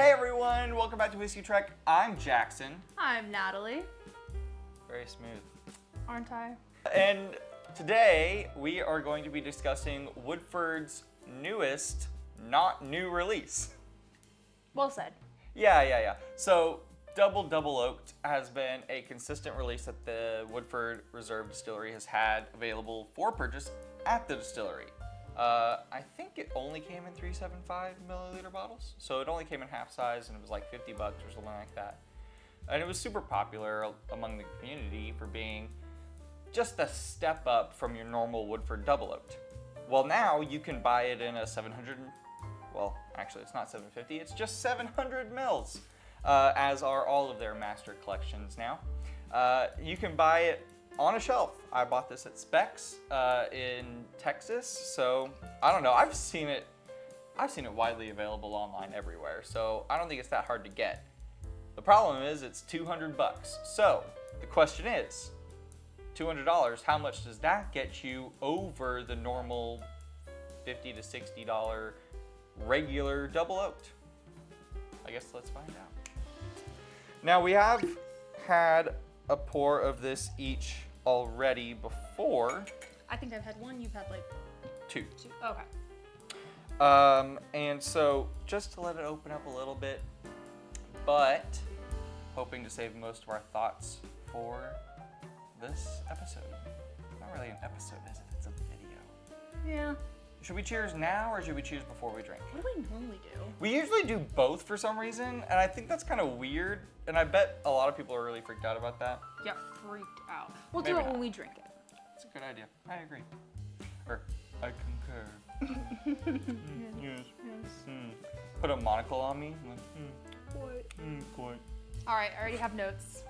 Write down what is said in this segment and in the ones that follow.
Hey everyone, welcome back to Whiskey Trek. I'm Jackson. I'm Natalie. Very smooth. Aren't I? And today we are going to be discussing Woodford's newest, not new release. Well said. Yeah. So, Double Oaked has been a consistent release that the Woodford Reserve Distillery has had available for purchase at the distillery. I think it only came in 375 milliliter bottles, so it only came in half size, and it was like $50 or something like that. And it was super popular among the community for being just a step up from your normal Woodford Double Oaked. Well, now you can buy it in a 700, well, actually it's not 750, it's just 700 mils, as are all of their master collections now. You can buy it on a shelf. I bought this at Specs in Texas, so I don't know. I've seen it widely available online everywhere, so I don't think it's that hard to get. The problem is it's $200. So the question is, $200, how much does that get you over the normal $50 to $60 regular Double Oaked? I guess let's find out. Now we have had a pour of this each already before. I think I've had one. You've had like two. Okay. And so just to let it open up a little bit, but hoping to save most of our thoughts for this episode. Not really an episode, is it? It's a video. Yeah. Should we cheers now or should we cheers before we drink? What do we normally do? We usually do both for some reason, and I think that's kind of weird, and I bet a lot of people are really freaked out about that. Yeah, freaked out. We'll Maybe do it not. when we drink it. It's a good idea. I agree. Or, I concur. Yes. Put a monocle on me. What? Quite. All right, I already have notes.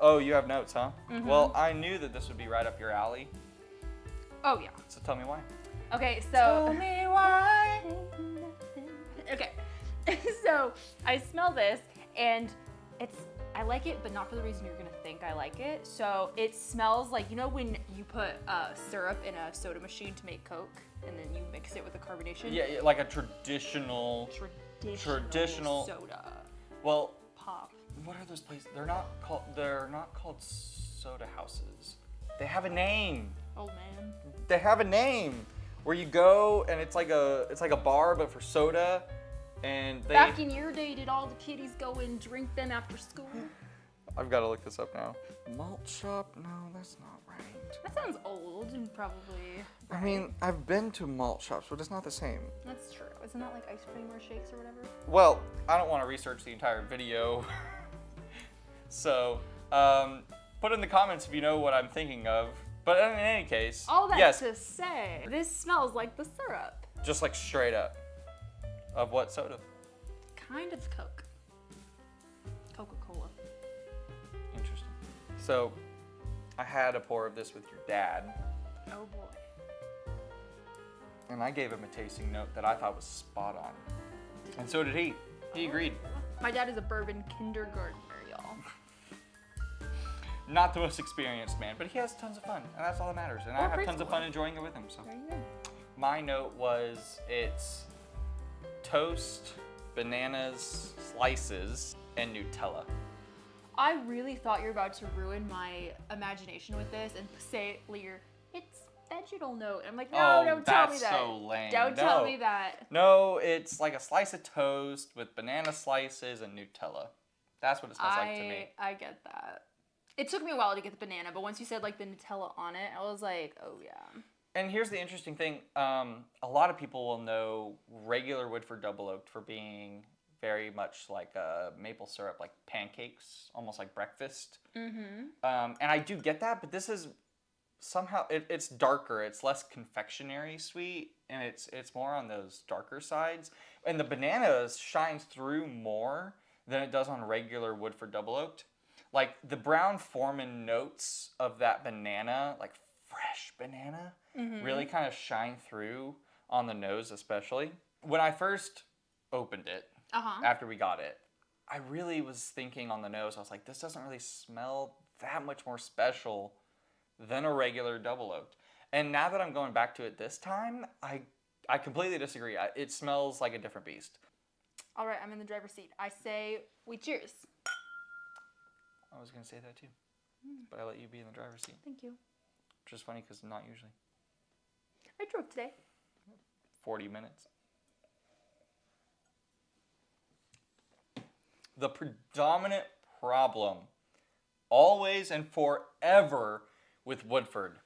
Oh, you have notes, huh? Mhm. Well, I knew that this would be right up your alley, Oh yeah. so tell me why. Okay, so. Tell me why. Okay, so I smell this and I like it, but not for the reason you're gonna think I like it. So it smells like, you know when you put syrup in a soda machine to make Coke and then you mix it with the carbonation? Yeah, like a traditional soda Well, pop. what are those places? They're not called soda houses. They have a name. Old man. They have a name where you go and it's like a bar but for soda, and they. Back in your day, did all the kiddies go and drink them after school? I've got to look this up now. Malt shop? No, that's not right. That sounds old and probably. I mean, I've been to malt shops, but it's not the same. That's true. Isn't that like ice cream or shakes or whatever? Well, I don't want to research the entire video. So, put in the comments if you know what I'm thinking of. But in any case, All that yes, to say, this smells like the syrup. just like straight up. Of what soda? Kind of Coke. Coca-Cola. Interesting. So, I had a pour of this with your dad, Oh boy. and I gave him a tasting note that I thought was spot on. And so did he. He agreed. My dad is a bourbon kindergartner, y'all. Not the most experienced man, but he has tons of fun, and that's all that matters. And I have tons of preschool. fun enjoying it with him. So, There you go. my note was it's toast, bananas, slices, and Nutella. I really thought you were about to ruin my imagination with this and say, Lear, it's vegetal note. I'm like, no, Oh, don't tell me that's that. so lame. Don't No. tell me that. No, it's like a slice of toast with banana slices and Nutella. That's what it smells like to me. I get that. It took me a while to get the banana, but once you said like the Nutella on it, I was like, oh yeah. And here's the interesting thing. A lot of people will know regular Woodford Double Oaked for being very much like maple syrup, like pancakes, almost like breakfast. Mm-hmm. And I do get that, but this is somehow, it's darker. It's less confectionery sweet, and it's more on those darker sides. And the banana shines through more than it does on regular Woodford Double Oaked. Like the Brown Forman notes of that banana, like fresh banana, really kind of shine through on the nose especially. When I first opened it, after we got it, I really was thinking on the nose, I was like, this doesn't really smell that much more special than a regular Double Oaked. And now that I'm going back to it this time, I completely disagree. It smells like a different beast. All right, I'm in the driver's seat. I say we cheers. I was going to say that too. But I let you be in the driver's seat. Thank you. Which is funny because not usually. I drove today. 40 minutes. The predominant problem, always and forever, with Woodford,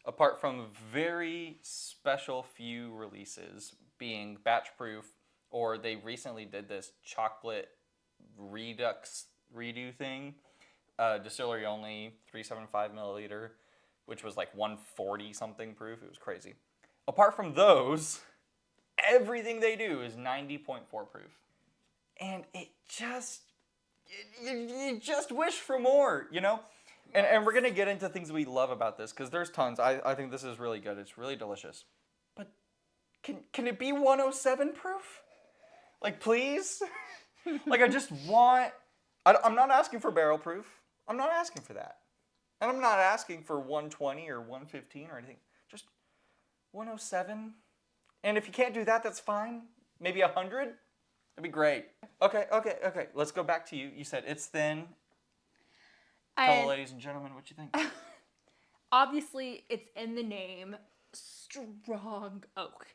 apart from very special few releases, being batch proof, or they recently did this chocolate redo thing, distillery only, 375 milliliter, which was like 140 something proof. It was crazy. Apart from those, everything they do is 90.4 proof. And it just, you just wish for more, you know? And we're going to get into things we love about this, because there's tons. I think this is really good. It's really delicious. But can it be 107 proof? Like, please? Like, I just want... I'm not asking for barrel proof. I'm not asking for that. And I'm not asking for 120 or 115 or anything. Just 107. And if you can't do that, that's fine. Maybe 100? That'd be great. Okay. Let's go back to you. You said it's thin. Tell ladies and gentlemen what you think. Obviously, it's in the name. Strong oak.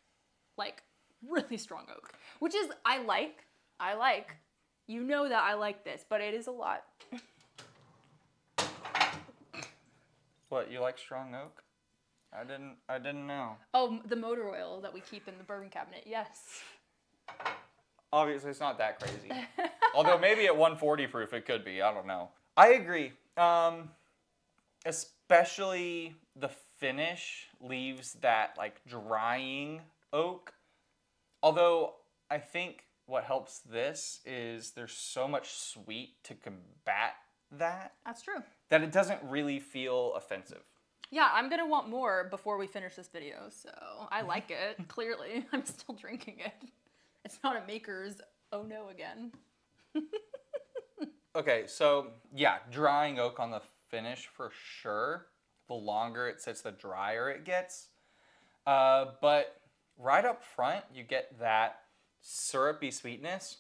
Like, really strong oak. Which is, I like. You know that I like this, but it is a lot. What, you like strong oak? I didn't know. Oh, the motor oil that we keep in the bourbon cabinet, yes. Obviously, it's not that crazy. Although maybe at 140 proof it could be. I don't know. I agree. Especially the finish leaves that like drying oak. Although I think what helps this is there's so much sweet to combat that. That's true. That it doesn't really feel offensive. Yeah, I'm gonna want more before we finish this video, so I like it, clearly. I'm still drinking it. It's not a maker's oh no again. Okay, so yeah, drying oak on the finish for sure. The longer it sits, the drier it gets. But right up front, you get that syrupy sweetness,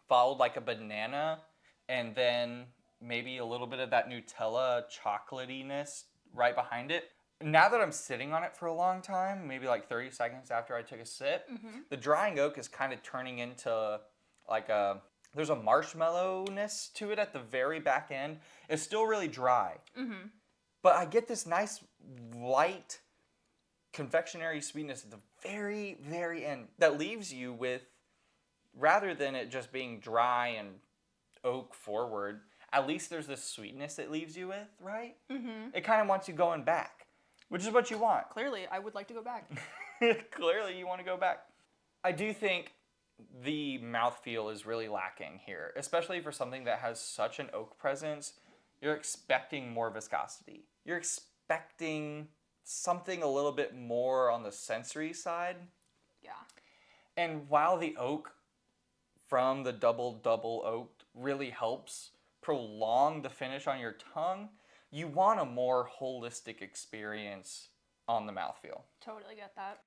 followed like a banana, and then maybe a little bit of that Nutella chocolatiness right behind it. Now that I'm sitting on it for a long time, maybe like 30 seconds after I took a sip, the drying oak is kind of turning into like there's a marshmallowness to it at the very back end. It's still really dry. But I get this nice light confectionery sweetness at the very, very end that leaves you with, rather than it just being dry and oak forward, at least there's this sweetness it leaves you with, right? It kind of wants you going back, which is what you want. Clearly, I would like to go back. Clearly, you want to go back. I do think the mouthfeel is really lacking here, especially for something that has such an oak presence. You're expecting more viscosity. You're expecting something a little bit more on the sensory side. Yeah. And while the oak from the double oaked really helps prolong the finish on your tongue, you want a more holistic experience on the mouthfeel. Totally get that.